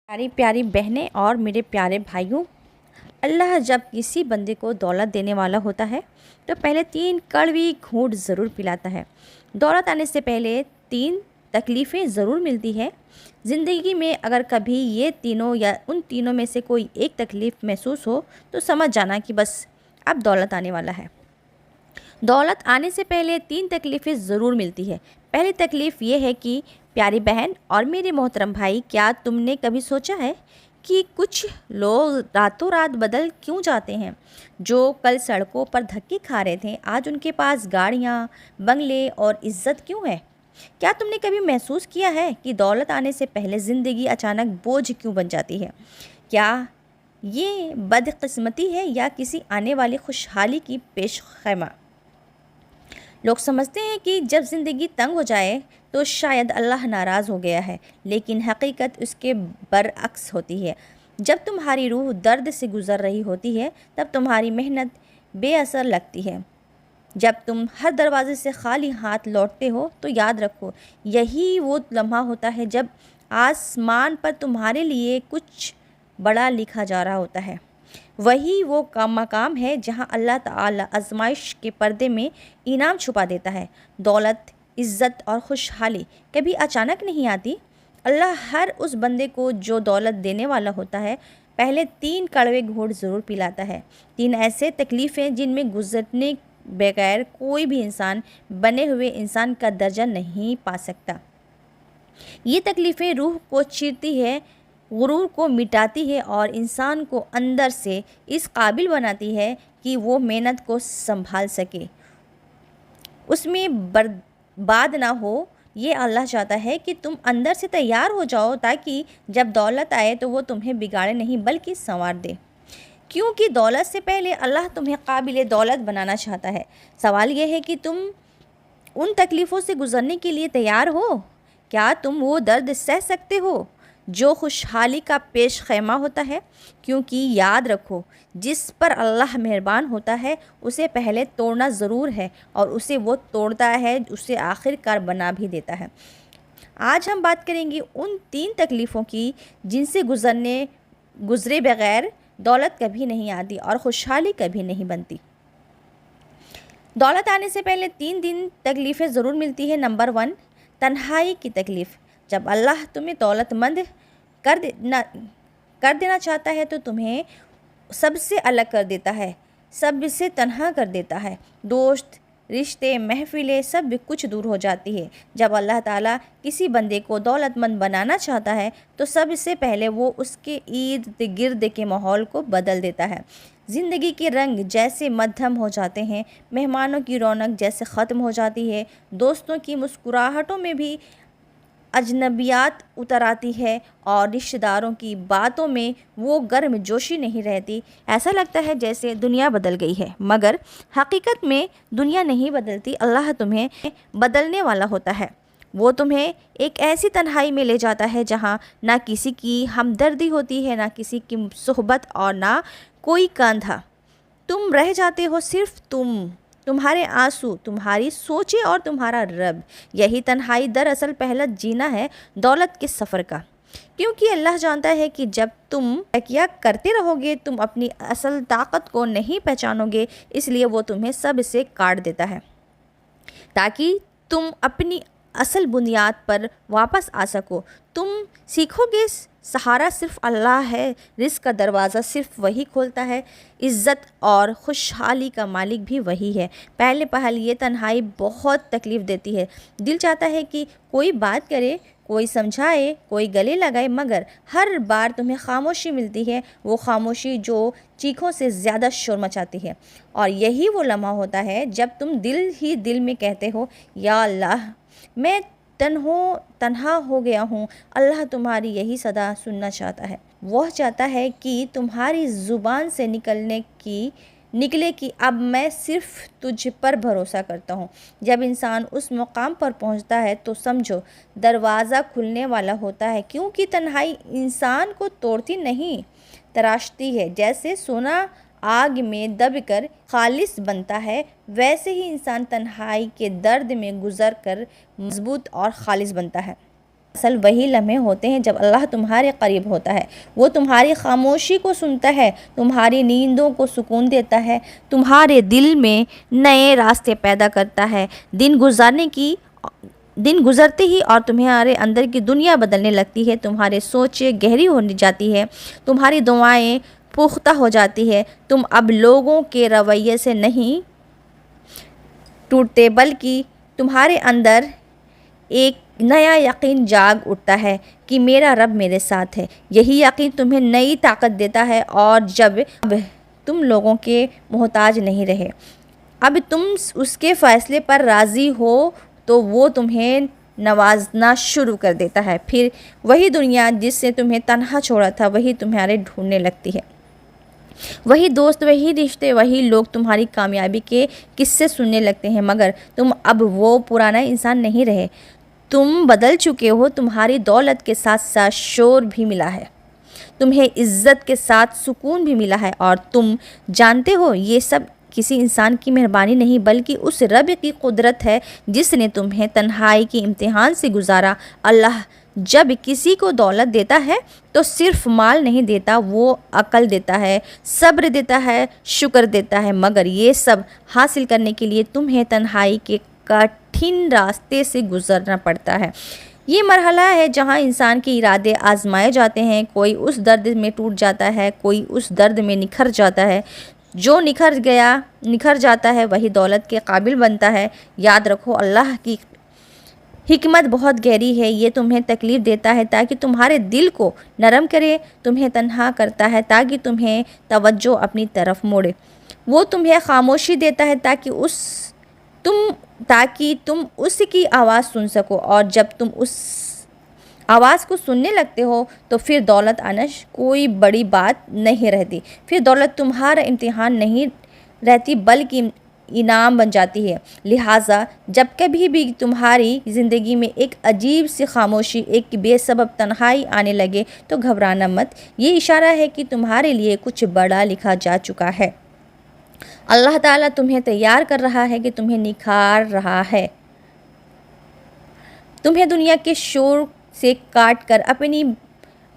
پیاری پیاری بہنیں اور میرے پیارے بھائیوں، اللہ جب کسی بندے کو دولت دینے والا ہوتا ہے تو پہلے 3 کڑوی گھونٹ ضرور پلاتا ہے۔ دولت آنے سے پہلے 3 تکلیفیں ضرور ملتی ہیں۔ زندگی میں اگر کبھی یہ تینوں یا ان تینوں میں سے کوئی ایک تکلیف محسوس ہو تو سمجھ جانا کہ بس اب دولت آنے والا ہے۔ دولت آنے سے پہلے 3 تکلیفیں ضرور ملتی ہے۔ پہلی تکلیف یہ ہے کہ پیاری بہن اور میرے محترم بھائی، کیا تم نے کبھی سوچا ہے کہ کچھ لوگ راتوں رات بدل کیوں جاتے ہیں؟ جو کل سڑکوں پر دھکے کھا رہے تھے، آج ان کے پاس گاڑیاں، بنگلے اور عزت کیوں ہے؟ کیا تم نے کبھی محسوس کیا ہے کہ دولت آنے سے پہلے زندگی اچانک بوجھ کیوں بن جاتی ہے؟ کیا یہ بدقسمتی ہے یا کسی آنے والی خوشحالی کی پیش خیمہ؟ لوگ سمجھتے ہیں کہ جب زندگی تنگ ہو جائے تو شاید اللہ ناراض ہو گیا ہے، لیکن حقیقت اس کے برعکس ہوتی ہے۔ جب تمہاری روح درد سے گزر رہی ہوتی ہے تب تمہاری محنت بے اثر لگتی ہے۔ جب تم ہر دروازے سے خالی ہاتھ لوٹتے ہو تو یاد رکھو، یہی وہ لمحہ ہوتا ہے جب آسمان پر تمہارے لیے کچھ بڑا لکھا جا رہا ہوتا ہے۔ وہی وہ مقام ہے جہاں اللہ تعالی آزمائش کے پردے میں انعام چھپا دیتا ہے۔ دولت، عزت اور خوشحالی کبھی اچانک نہیں آتی۔ اللہ ہر اس بندے کو جو دولت دینے والا ہوتا ہے پہلے 3 کڑوے گھونٹ ضرور پلاتا ہے۔ 3 ایسے تکلیفیں جن میں گزرنے بغیر کوئی بھی انسان بنے ہوئے انسان کا درجہ نہیں پا سکتا۔ یہ تکلیفیں روح کو چیرتی ہے، غرور کو مٹاتی ہے اور انسان کو اندر سے اس قابل بناتی ہے کہ وہ محنت کو سنبھال سکے، اس میں برباد نہ ہو۔ یہ اللہ چاہتا ہے کہ تم اندر سے تیار ہو جاؤ تاکہ جب دولت آئے تو وہ تمہیں بگاڑے نہیں بلکہ سنوار دے، کیونکہ دولت سے پہلے اللہ تمہیں قابل دولت بنانا چاہتا ہے۔ سوال یہ ہے کہ تم ان تکلیفوں سے گزرنے کے لیے تیار ہو؟ کیا تم وہ درد سہ سکتے ہو جو خوشحالی کا پیش خیمہ ہوتا ہے؟ کیونکہ یاد رکھو، جس پر اللہ مہربان ہوتا ہے اسے پہلے توڑنا ضرور ہے اور اسے وہ توڑتا ہے اسے آخر کار بنا بھی دیتا ہے۔ آج ہم بات کریں گے ان 3 تکلیفوں کی جن سے گزرے بغیر دولت کبھی نہیں آتی اور خوشحالی کبھی نہیں بنتی۔ دولت آنے سے پہلے 3 تکلیفیں ضرور ملتی ہے۔ نمبر 1، تنہائی کی تکلیف۔ جب اللہ تمہیں دولت مند کر دینا چاہتا ہے تو تمہیں سب سے الگ کر دیتا ہے، سب سے تنہا کر دیتا ہے۔ دوست، رشتے، محفلیں سب کچھ دور ہو جاتی ہے۔ جب اللہ تعالیٰ کسی بندے کو دولت مند بنانا چاہتا ہے تو سب سے پہلے وہ اس کے ارد گرد کے ماحول کو بدل دیتا ہے۔ زندگی کے رنگ جیسے مدھم ہو جاتے ہیں، مہمانوں کی رونق جیسے ختم ہو جاتی ہے، دوستوں کی مسکراہٹوں میں بھی اجنبیات اتر آتی ہے اور رشتہ داروں کی باتوں میں وہ گرم جوشی نہیں رہتی۔ ایسا لگتا ہے جیسے دنیا بدل گئی ہے، مگر حقیقت میں دنیا نہیں بدلتی، اللہ تمہیں بدلنے والا ہوتا ہے۔ وہ تمہیں ایک ایسی تنہائی میں لے جاتا ہے جہاں نہ کسی کی ہمدردی ہوتی ہے، نہ کسی کی صحبت اور نہ کوئی کاندھا۔ تم رہ جاتے ہو صرف تمہارے آنسو، تمہاری سوچیں اور تمہارا رب۔ یہی تنہائی دراصل پہلا جینا ہے دولت کے سفر کا، کیونکہ اللہ جانتا ہے کہ جب تم تکیہ کرتے رہو گے تم اپنی اصل طاقت کو نہیں پہچانو گے، اس لیے وہ تمہیں سب سے کاٹ دیتا ہے تاکہ تم اپنی اصل بنیاد پر واپس آ سکو۔ تم سیکھو گے سہارا صرف اللہ ہے، رزق کا دروازہ صرف وہی کھولتا ہے، عزت اور خوشحالی کا مالک بھی وہی ہے۔ پہلے پہل یہ تنہائی بہت تکلیف دیتی ہے۔ دل چاہتا ہے کہ کوئی بات کرے، کوئی سمجھائے، کوئی گلے لگائے، مگر ہر بار تمہیں خاموشی ملتی ہے، وہ خاموشی جو چیخوں سے زیادہ شور مچاتی ہے۔ اور یہی وہ لمحہ ہوتا ہے جب تم دل ہی دل میں کہتے ہو، یا اللہ میں تنہا ہو گیا ہوں۔ اللہ تمہاری یہی صدا سننا چاہتا ہے۔ وہ چاہتا ہے کہ تمہاری زبان سے نکلے کہ اب میں صرف تجھ پر بھروسہ کرتا ہوں۔ جب انسان اس مقام پر پہنچتا ہے تو سمجھو دروازہ کھلنے والا ہوتا ہے، کیونکہ تنہائی انسان کو توڑتی نہیں، تراشتی ہے۔ جیسے سونا آگ میں دب کر خالص بنتا ہے، ویسے ہی انسان تنہائی کے درد میں گزر کر مضبوط اور خالص بنتا ہے۔ اصل وہی لمحے ہوتے ہیں جب اللہ تمہارے قریب ہوتا ہے۔ وہ تمہاری خاموشی کو سنتا ہے، تمہاری نیندوں کو سکون دیتا ہے، تمہارے دل میں نئے راستے پیدا کرتا ہے۔ دن گزرتے ہی اور تمہارے اندر کی دنیا بدلنے لگتی ہے، تمہاری سوچیں گہری ہونے جاتی ہے، تمہاری دعائیں پختہ ہو جاتی ہے۔ تم اب لوگوں کے رویے سے نہیں ٹوٹتے، بلکہ تمہارے اندر ایک نیا یقین جاگ اٹھتا ہے کہ میرا رب میرے ساتھ ہے۔ یہی یقین تمہیں نئی طاقت دیتا ہے، اور جب اب تم لوگوں کے محتاج نہیں رہے، اب تم اس کے فیصلے پر راضی ہو، تو وہ تمہیں نوازنا شروع کر دیتا ہے۔ پھر وہی دنیا جس سے تمہیں تنہا چھوڑا تھا، وہی تمہارے ڈھونڈنے لگتی ہے۔ وہی دوست، وہی رشتے، وہی لوگ تمہاری کامیابی کے قصے سننے لگتے ہیں، مگر تم اب وہ پرانا انسان نہیں رہے۔ تم بدل چکے ہو، تمہاری دولت کے ساتھ ساتھ شور بھی ملا ہے، تمہیں عزت کے ساتھ سکون بھی ملا ہے، اور تم جانتے ہو یہ سب کسی انسان کی مہربانی نہیں، بلکہ اس رب کی قدرت ہے جس نے تمہیں تنہائی کے امتحان سے گزارا۔ اللہ جب کسی کو دولت دیتا ہے تو صرف مال نہیں دیتا، وہ عقل دیتا ہے، صبر دیتا ہے، شکر دیتا ہے، مگر یہ سب حاصل کرنے کے لیے تمہیں تنہائی کے کٹھن راستے سے گزرنا پڑتا ہے۔ یہ مرحلہ ہے جہاں انسان کے ارادے آزمائے جاتے ہیں، کوئی اس درد میں ٹوٹ جاتا ہے، کوئی اس درد میں نکھر جاتا ہے۔ جو نکھر جاتا ہے وہی دولت کے قابل بنتا ہے۔ یاد رکھو، اللہ کی حکمت بہت گہری ہے، یہ تمہیں تکلیف دیتا ہے تاکہ تمہارے دل کو نرم کرے، تمہیں تنہا کرتا ہے تاکہ تمہیں توجہ اپنی طرف موڑے، وہ تمہیں خاموشی دیتا ہے تاکہ تم اس کی آواز سن سکو، اور جب تم اس آواز کو سننے لگتے ہو تو پھر دولت آنا کوئی بڑی بات نہیں رہتی، پھر دولت تمہارا امتحان نہیں رہتی بلکہ انعام بن جاتی ہے۔ لہٰذا جب کبھی بھی تمہاری زندگی میں ایک عجیب سی خاموشی، ایک بے سبب تنہائی آنے لگے تو گھبرانا مت، یہ اشارہ ہے کہ تمہارے لیے کچھ بڑا لکھا جا چکا ہے۔ اللہ تعالیٰ تمہیں تیار کر رہا ہے، کہ تمہیں نکھار رہا ہے، تمہیں دنیا کے شور سے کاٹ کر اپنی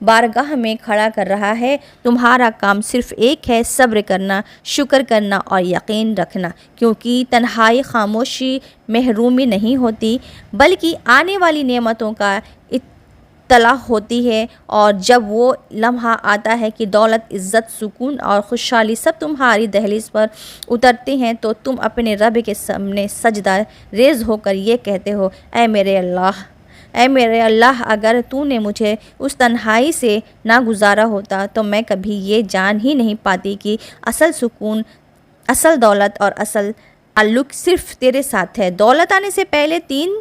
بارگاہ میں کھڑا کر رہا ہے۔ تمہارا کام صرف ایک ہے، صبر کرنا، شکر کرنا اور یقین رکھنا، کیونکہ تنہائی خاموشی محرومی نہیں ہوتی بلکہ آنے والی نعمتوں کا اطلاع ہوتی ہے، اور جب وہ لمحہ آتا ہے کہ دولت، عزت، سکون اور خوشحالی سب تمہاری دہلیز پر اترتے ہیں، تو تم اپنے رب کے سامنے سجدہ ریز ہو کر یہ کہتے ہو، اے میرے اللہ، اگر تو نے مجھے اس تنہائی سے نہ گزارا ہوتا تو میں کبھی یہ جان ہی نہیں پاتی کہ اصل سکون، اصل دولت اور اصل تعلق صرف تیرے ساتھ ہے۔ دولت آنے سے پہلے 3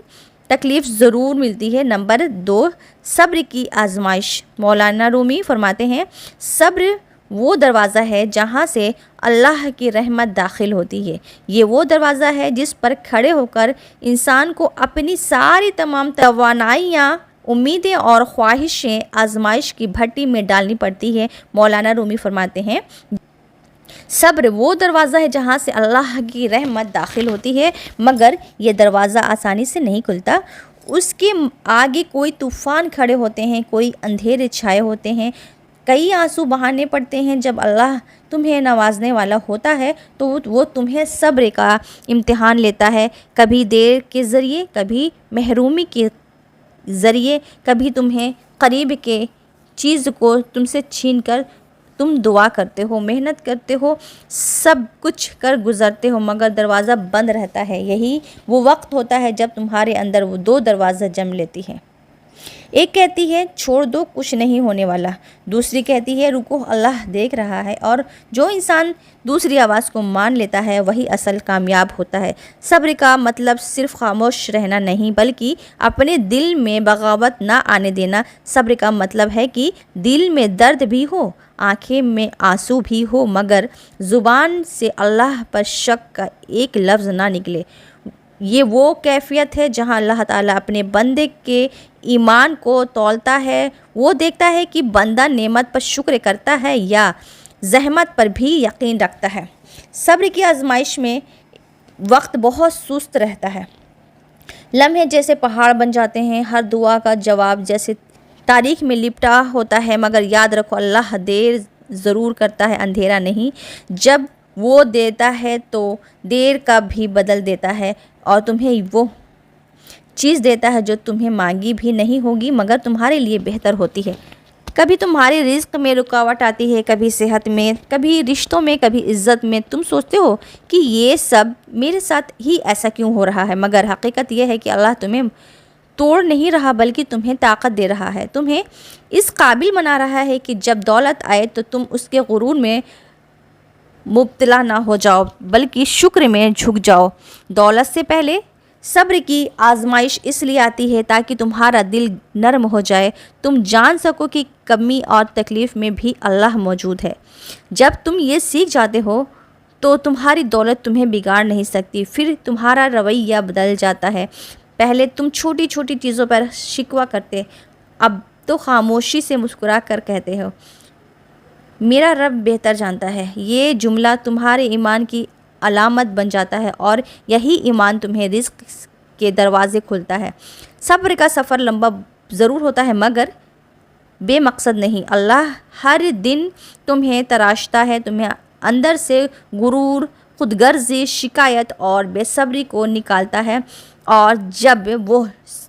تکلیف ضرور ملتی ہے۔ نمبر 2، صبر کی آزمائش۔ مولانا رومی فرماتے ہیں، صبر وہ دروازہ ہے جہاں سے اللہ کی رحمت داخل ہوتی ہے، یہ وہ دروازہ ہے جس پر کھڑے ہو کر انسان کو اپنی ساری تمام توانائیاں، امیدیں اور خواہشیں آزمائش کی بھٹی میں ڈالنی پڑتی ہے۔ مولانا رومی فرماتے ہیں، صبر وہ دروازہ ہے جہاں سے اللہ کی رحمت داخل ہوتی ہے، مگر یہ دروازہ آسانی سے نہیں کھلتا، اس کے آگے کوئی طوفان کھڑے ہوتے ہیں، کوئی اندھیرے چھائے ہوتے ہیں، کئی آنسو بہانے پڑتے ہیں۔ جب اللہ تمہیں نوازنے والا ہوتا ہے تو وہ تمہیں صبر کا امتحان لیتا ہے، کبھی دیر کے ذریعے، کبھی محرومی کے ذریعے، کبھی تمہیں قریب کے چیز کو تم سے چھین کر تم دعا کرتے ہو، محنت کرتے ہو، سب کچھ کر گزرتے ہو، مگر دروازہ بند رہتا ہے۔ یہی وہ وقت ہوتا ہے جب تمہارے اندر وہ 2 دروازہ جم لیتی ہیں، ایک کہتی ہے چھوڑ دو، کچھ نہیں ہونے والا، دوسری کہتی ہے رکو، اللہ دیکھ رہا ہے، اور جو انسان دوسری آواز کو مان لیتا ہے وہی اصل کامیاب ہوتا ہے۔ صبر کا مطلب صرف خاموش رہنا نہیں بلکہ اپنے دل میں بغاوت نہ آنے دینا۔ صبر کا مطلب ہے کہ دل میں درد بھی ہو، آنکھیں میں آنسو بھی ہو، مگر زبان سے اللہ پر شک کا ایک لفظ نہ نکلے۔ یہ وہ کیفیت ہے جہاں اللہ تعالیٰ اپنے بندے کے ایمان کو تولتا ہے، وہ دیکھتا ہے کہ بندہ نعمت پر شکر کرتا ہے یا زحمت پر بھی یقین رکھتا ہے۔ صبر کی آزمائش میں وقت بہت سست رہتا ہے، لمحے جیسے پہاڑ بن جاتے ہیں، ہر دعا کا جواب جیسے تاریخ میں لپٹا ہوتا ہے، مگر یاد رکھو اللہ دیر ضرور کرتا ہے، اندھیرا نہیں۔ جب وہ دیتا ہے تو دیر کا بھی بدل دیتا ہے، اور تمہیں وہ چیز دیتا ہے جو تمہیں مانگی بھی نہیں ہوگی مگر تمہارے لیے بہتر ہوتی ہے۔ کبھی تمہارے رزق میں رکاوٹ آتی ہے، کبھی صحت میں، کبھی رشتوں میں، کبھی عزت میں۔ تم سوچتے ہو کہ یہ سب میرے ساتھ ہی ایسا کیوں ہو رہا ہے، مگر حقیقت یہ ہے کہ اللہ تمہیں توڑ نہیں رہا بلکہ تمہیں طاقت دے رہا ہے، تمہیں اس قابل بنا رہا ہے کہ جب دولت آئے تو تم اس کے غرور میں مبتلا نہ ہو جاؤ بلکہ شکر میں جھک جاؤ۔ دولت سے پہلے صبر کی آزمائش اس لیے آتی ہے تاکہ تمہارا دل نرم ہو جائے، تم جان سکو کہ کمی اور تکلیف میں بھی اللہ موجود ہے۔ جب تم یہ سیکھ جاتے ہو تو تمہاری دولت تمہیں بگاڑ نہیں سکتی، پھر تمہارا رویہ بدل جاتا ہے۔ پہلے تم چھوٹی چھوٹی چیزوں پر شکوہ کرتے، اب تو خاموشی سے مسکرا کر کہتے ہو میرا رب بہتر جانتا ہے۔ یہ جملہ تمہارے ایمان کی علامت بن جاتا ہے، اور یہی ایمان تمہیں رزق کے دروازے کھولتا ہے۔ صبر کا سفر لمبا ضرور ہوتا ہے مگر بے مقصد نہیں۔ اللہ ہر دن تمہیں تراشتا ہے، تمہیں اندر سے غرور، خود غرضی، شکایت اور بے صبری کو نکالتا ہے، اور جب وہ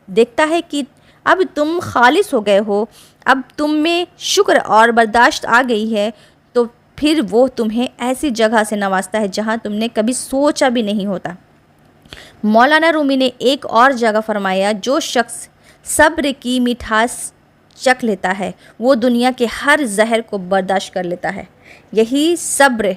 دیکھتا ہے کہ اب تم خالص ہو گئے ہو، اب تم میں شکر اور برداشت آ گئی ہے، تو پھر وہ تمہیں ایسی جگہ سے نوازتا ہے جہاں تم نے کبھی سوچا بھی نہیں ہوتا۔ مولانا رومی نے ایک اور جگہ فرمایا، جو شخص صبر کی مٹھاس چکھ لیتا ہے وہ دنیا کے ہر زہر کو برداشت کر لیتا ہے۔ یہی صبر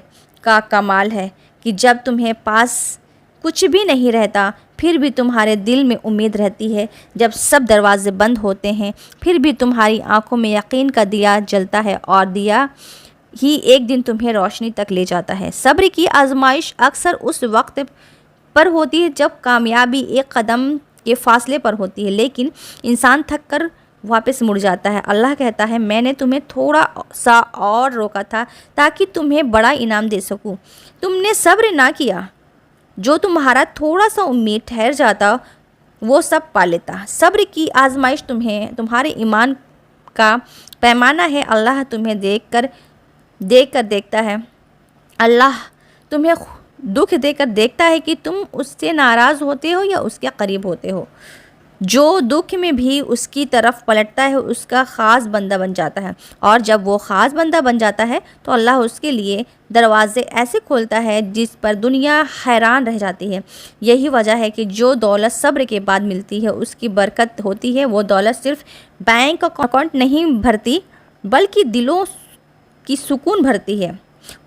کا کمال ہے کہ جب تمہیں پاس کچھ بھی نہیں رہتا پھر بھی تمہارے دل میں امید رہتی ہے، جب سب دروازے بند ہوتے ہیں پھر بھی تمہاری آنکھوں میں یقین کا دیا جلتا ہے، اور دیا ہی ایک دن تمہیں روشنی تک لے جاتا ہے۔ صبر کی آزمائش اکثر اس وقت پر ہوتی ہے جب کامیابی ایک قدم کے فاصلے پر ہوتی ہے، لیکن انسان تھک کر واپس مڑ جاتا ہے۔ اللہ کہتا ہے میں نے تمہیں تھوڑا سا اور روکا تھا تاکہ تمہیں بڑا انعام دے سکوں، تم نے صبر نہ کیا، جو تمہارا تھوڑا سا امید ٹھہر جاتا وہ سب پا لیتا۔ صبر کی آزمائش تمہارے ایمان کا پیمانہ ہے، اللہ تمہیں دیکھ کر دیکھتا ہے، اللہ تمہیں دکھ دے کر دیکھتا ہے کہ تم اس سے ناراض ہوتے ہو یا اس کے قریب ہوتے ہو۔ جو دکھ میں بھی اس کی طرف پلٹتا ہے اس کا خاص بندہ بن جاتا ہے، اور جب وہ خاص بندہ بن جاتا ہے تو اللہ اس کے لیے دروازے ایسے کھولتا ہے جس پر دنیا حیران رہ جاتی ہے۔ یہی وجہ ہے کہ جو دولت صبر کے بعد ملتی ہے اس کی برکت ہوتی ہے۔ وہ دولت صرف بینک اکاؤنٹ نہیں بھرتی بلکہ دلوں کی سکون بھرتی ہے۔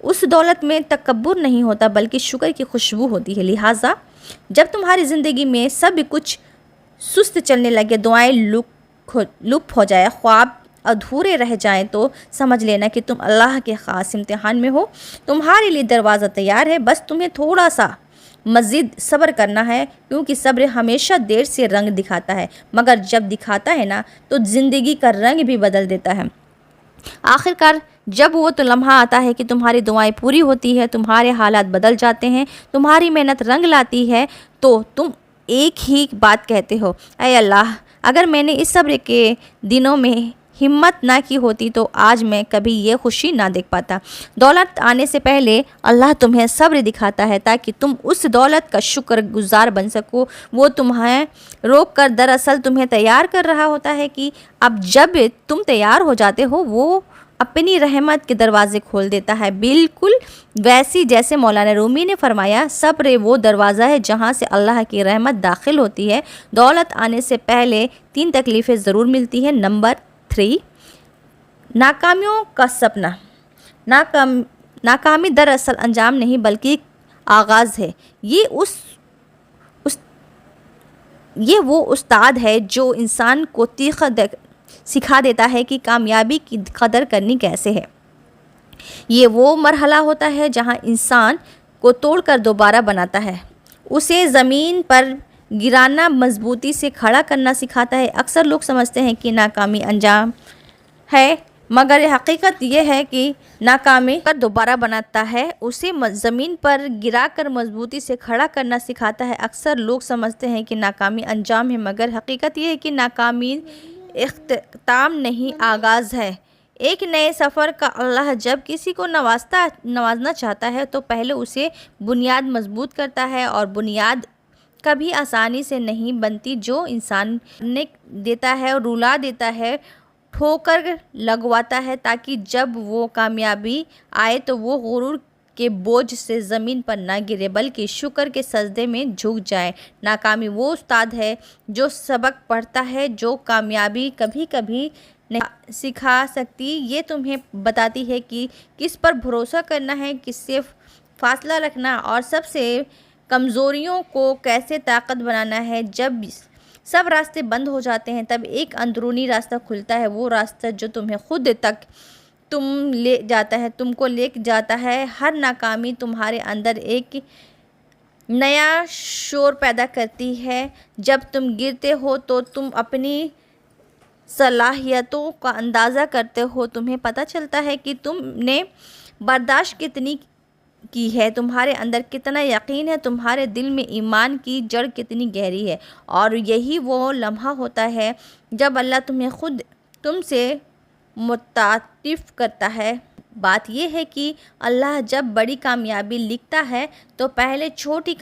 اس دولت میں تکبر نہیں ہوتا بلکہ شکر کی خوشبو ہوتی ہے۔ لہٰذا جب تمہاری زندگی میں سب کچھ سست چلنے لگے، دعائیں لپ ہو جائے، خواب ادھورے رہ جائیں، تو سمجھ لینا کہ تم اللہ کے خاص امتحان میں ہو۔ تمہارے لیے دروازہ تیار ہے، بس تمہیں تھوڑا سا مزید صبر کرنا ہے، کیونکہ صبر ہمیشہ دیر سے رنگ دکھاتا ہے مگر جب دکھاتا ہے نا تو زندگی کا رنگ بھی بدل دیتا ہے۔ آخرکار جب وہ تو لمحہ آتا ہے کہ تمہاری دعائیں پوری ہوتی ہے، تمہارے حالات بدل جاتے ہیں، تمہاری محنت رنگ لاتی ہے، تو تم ایک ہی بات کہتے ہو، اے اللہ اگر میں نے اس صبر کے دنوں میں ہمت نہ کی ہوتی تو آج میں کبھی یہ خوشی نہ دیکھ پاتا۔ دولت آنے سے پہلے اللہ تمہیں صبر دکھاتا ہے تاکہ تم اس دولت کا شکر گزار بن سکو۔ وہ تمہیں روک کر دراصل تمہیں تیار کر رہا ہوتا ہے کہ اب جب تم تیار ہو جاتے ہو وہ اپنی رحمت کے دروازے کھول دیتا ہے، بالکل ویسی جیسے مولانا رومی نے فرمایا، صبر وہ دروازہ ہے جہاں سے اللہ کی رحمت داخل ہوتی ہے۔ دولت آنے سے پہلے 3 تکلیفیں ضرور ملتی ہیں۔ نمبر 3، ناکامیوں کا سپنا۔ ناکامی دراصل انجام نہیں بلکہ آغاز ہے۔ یہ وہ استاد ہے جو انسان کو سکھا دیتا ہے کہ کامیابی کی قدر کرنی کیسے ہے۔ یہ وہ مرحلہ ہوتا ہے جہاں انسان کو توڑ کر دوبارہ بناتا ہے، اسے زمین پر گرانا مضبوطی سے کھڑا کرنا سکھاتا ہے۔ اکثر لوگ سمجھتے ہیں کہ ناکامی انجام ہے، مگر حقیقت یہ ہے کہ ناکامی کر دوبارہ بناتا ہے، اسے زمین پر گرا کر مضبوطی سے کھڑا کرنا سکھاتا ہے۔ اکثر لوگ سمجھتے ہیں کہ ناکامی انجام ہے، مگر حقیقت یہ ہے کہ ناکامی اختتام نہیں، آغاز ہے۔ ایک نئے سفر کا اللہ جب کسی کو نوازنا چاہتا ہے تو پہلے اسے بنیاد مضبوط کرتا ہے، اور بنیاد کبھی آسانی سے نہیں بنتی۔ جو انسان نے دیتا ہے، رلا دیتا ہے، ٹھوکر لگواتا ہے تاکہ جب وہ کامیابی آئے تو وہ غرور کے بوجھ سے زمین پر نہ گرے بلکہ شکر کے سجدے میں جھک جائے۔ ناکامی وہ استاد ہے جو سبق پڑھتا ہے جو کامیابی کبھی کبھی نہیں سکھا سکتی۔ یہ تمہیں بتاتی ہے کہ کس پر بھروسہ کرنا ہے، کس سے فاصلہ رکھنا اور سب سے کمزوریوں کو کیسے طاقت بنانا ہے۔ جب سب راستے بند ہو جاتے ہیں تب ایک اندرونی راستہ کھلتا ہے، وہ راستہ جو تمہیں خود تک تم کو لے جاتا ہے۔ ہر ناکامی تمہارے اندر ایک نیا شعور پیدا کرتی ہے۔ جب تم گرتے ہو تو تم اپنی صلاحیتوں کا اندازہ کرتے ہو، تمہیں پتہ چلتا ہے کہ تم نے برداشت کتنی کی ہے، تمہارے اندر کتنا یقین ہے، تمہارے دل میں ایمان کی جڑ کتنی گہری ہے۔ اور یہی وہ لمحہ ہوتا ہے جب اللہ تمہیں خود تم سے متعاطف کرتا ہے۔ بات یہ ہے کہ اللہ جب بڑی کامیابی لکھتا ہے تو پہلے چھوٹی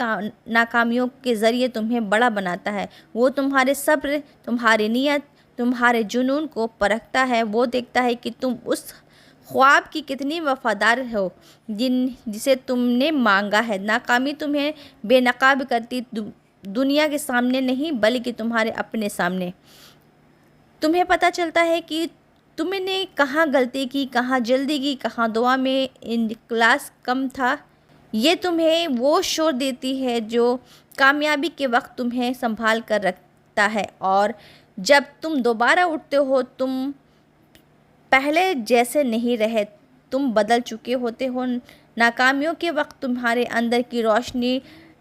ناکامیوں کے ذریعے تمہیں بڑا بناتا ہے۔ وہ تمہارے صبر، تمہاری نیت، تمہارے جنون کو پرکھتا ہے۔ وہ دیکھتا ہے کہ تم اس خواب کی کتنی وفادار ہو جسے تم نے مانگا ہے۔ ناکامی تمہیں بے نقاب کرتی دنیا کے سامنے نہیں بلکہ تمہارے اپنے سامنے۔ تمہیں پتہ چلتا ہے کہ تم نے کہاں غلطی کی، کہاں جلدی کی، کہاں دعا میں اخلاص کم تھا۔ یہ تمہیں وہ شعور دیتی ہے جو کامیابی کے وقت تمہیں سنبھال کر رکھتا ہے، اور جب تم دوبارہ اٹھتے ہو تم پہلے جیسے نہیں رہے، تم بدل چکے ہوتے ہو۔ ناکامیوں کے وقت تمہارے اندر کی روشنی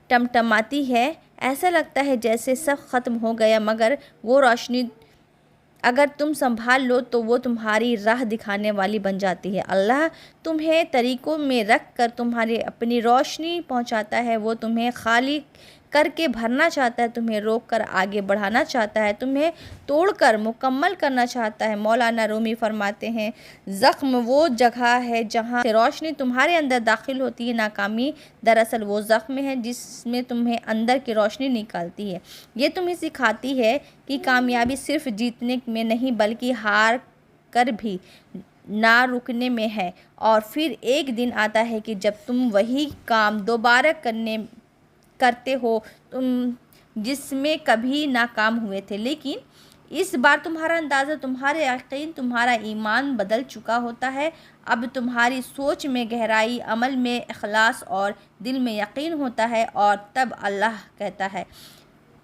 ٹمٹماتی ہے، ایسا لگتا ہے جیسے سب ختم ہو گیا، مگر وہ روشنی اگر تم سنبھال لو تو وہ تمہاری راہ دکھانے والی بن جاتی ہے۔ اللہ تمہیں طریقوں میں رکھ کر تمہاری اپنی روشنی پہنچاتا ہے۔ وہ تمہیں خالی کر کے بھرنا چاہتا ہے، تمہیں روک کر آگے بڑھانا چاہتا ہے، تمہیں توڑ کر مکمل کرنا چاہتا ہے۔ مولانا رومی فرماتے ہیں، زخم وہ جگہ ہے جہاں سے روشنی تمہارے اندر داخل ہوتی ہے۔ ناکامی دراصل وہ زخم ہے جس میں تمہیں اندر کی روشنی نکالتی ہے۔ یہ تمہیں سکھاتی ہے کہ کامیابی صرف جیتنے میں نہیں بلکہ ہار کر بھی نہ رکنے میں ہے۔ اور پھر ایک دن آتا ہے کہ جب تم وہی کام دوبارہ کرتے ہو تم جس میں کبھی ناکام ہوئے تھے، لیکن اس بار تمہارا اندازہ، تمہارا یقین، تمہارا ایمان بدل چکا ہوتا ہے۔ اب تمہاری سوچ میں گہرائی، عمل میں اخلاص اور دل میں یقین ہوتا ہے، اور تب اللہ کہتا ہے،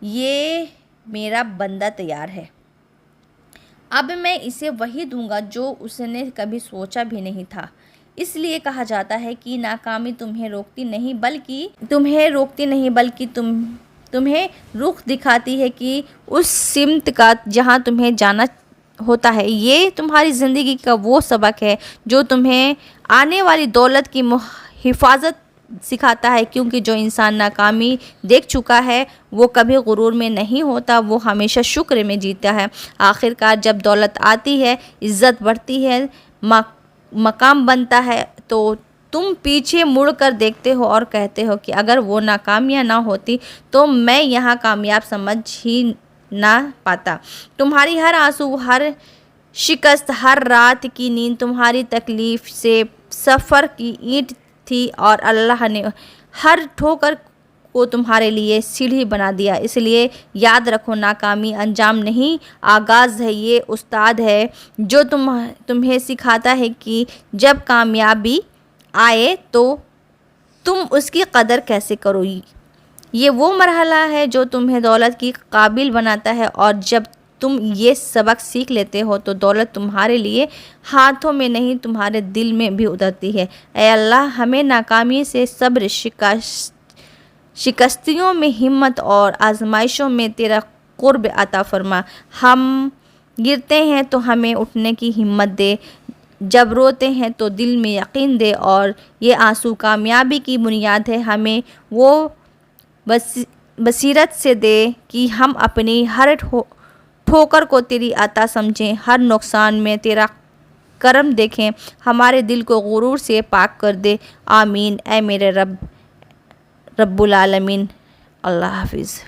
یہ میرا بندہ تیار ہے، اب میں اسے وہی دوں گا جو اس نے کبھی سوچا بھی نہیں تھا۔ اس لیے کہا جاتا ہے کہ ناکامی تمہیں روکتی نہیں بلکہ تمہیں رخ دکھاتی ہے کہ اس سمت کا جہاں تمہیں جانا ہوتا ہے۔ یہ تمہاری زندگی کا وہ سبق ہے جو تمہیں آنے والی دولت کی حفاظت سکھاتا ہے، کیونکہ جو انسان ناکامی دیکھ چکا ہے وہ کبھی غرور میں نہیں ہوتا، وہ ہمیشہ شکر میں جیتا ہے۔ آخرکار جب دولت آتی ہے، عزت بڑھتی ہے، مقام بنتا ہے تو تم پیچھے مڑ کر دیکھتے ہو اور کہتے ہو کہ اگر وہ ناکامیاں نہ ہوتی تو میں یہاں کامیاب سمجھ ہی نہ پاتا۔ تمہاری ہر آنسو، ہر شکست، ہر رات کی نیند تمہاری تکلیف سے سفر کی اینٹ تھی، اور اللہ نے ہر ٹھوکر کو تمہارے لیے سیڑھی بنا دیا۔ اس لیے یاد رکھو، ناکامی انجام نہیں، آغاز ہے۔ یہ استاد ہے جو تمہیں سکھاتا ہے کہ جب کامیابی آئے تو تم اس کی قدر کیسے کرو۔ یہ وہ مرحلہ ہے جو تمہیں دولت کی قابل بناتا ہے، اور جب تم یہ سبق سیکھ لیتے ہو تو دولت تمہارے لیے ہاتھوں میں نہیں تمہارے دل میں بھی اترتی ہے۔ اے اللہ، ہمیں ناکامی سے صبر، شکستیوں میں ہمت اور آزمائشوں میں تیرا قرب عطا فرما۔ ہم گرتے ہیں تو ہمیں اٹھنے کی ہمت دے، جب روتے ہیں تو دل میں یقین دے، اور یہ آنسو کامیابی کی بنیاد ہے۔ ہمیں وہ بصیرت سے دے کہ ہم اپنی ہر ٹھوکر کو تیری عطا سمجھیں، ہر نقصان میں تیرا کرم دیکھیں، ہمارے دل کو غرور سے پاک کر دے۔ آمین اے میرے رب العالمین۔ اللہ حافظ۔